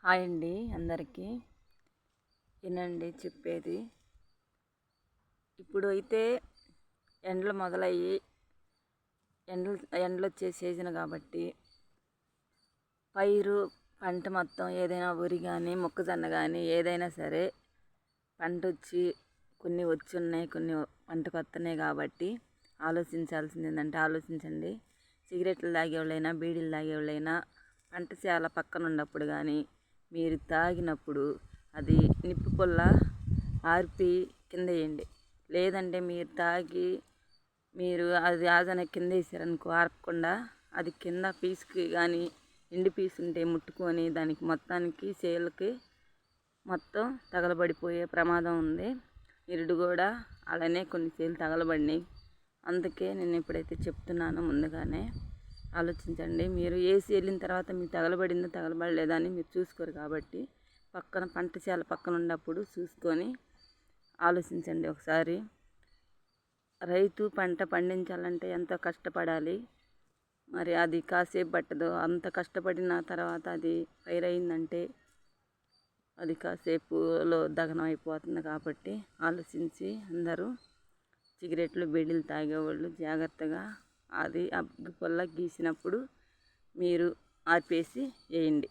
Hi అండి అందరికీ. వినండి చెప్పేది. ఇప్పుడు అయితే ఎండలు మొదలయ్యి ఎండలు వచ్చే సీజన్ కాబట్టి పంట మొత్తం ఏదైనా వరి కానీ మొక్కజొన్న కానీ ఏదైనా సరే పంట వచ్చి కొన్ని వచ్చి ఉన్నాయి, కొన్ని పంటకు వస్తున్నాయి కాబట్టి ఆలోచించాల్సింది ఏంటంటే ఆలోచించండి. సిగరెట్లు తాగేవాళ్ళైనా బీడీలు తాగేవాళ్ళైనా పంట చాలా పక్కన ఉన్నప్పుడు కానీ మీరు తాగినప్పుడు అది నిప్పు పుల్ల ఆర్పి కింద వేయండి. లేదంటే మీరు తాగి అది ఆదన కింద వేసారనుకో ఆర్పకుండా అది కింద పీసుకి కానీ ఎండి పీసు ఉంటే ముట్టుకొని దానికి మొత్తానికి చేలకి మొత్తం తగలబడిపోయే ప్రమాదం ఉంది. నిరుడు కూడా అలానే కొన్ని చేలు తగలబడినాయి. అందుకే నేను ఇప్పుడైతే చెప్తున్నాను, ముందుగానే ఆలోచించండి. మీరు ఏసి వెళ్ళిన తర్వాత మీకు తగలబడిందో తగలబడలేదా అని మీరు చూసుకోరు కాబట్టి పక్కన పంట చేల పక్కన ఉన్నప్పుడు చూసుకొని ఆలోచించండి ఒకసారి. రైతు పంట పండించాలంటే ఎంతో కష్టపడాలి. మరి అది కాసేపు పట్టదు. అంత కష్టపడిన తర్వాత అది పైరయిందంటే అది కాసేపులో దగనం అయిపోతుంది. కాబట్టి ఆలోచించి అందరూ సిగరెట్లు బీడీలు తాగేవాళ్ళు జాగ్రత్తగా అది అగ్గి పొల్ల గీసినప్పుడు మీరు ఆర్పేసి వేయండి.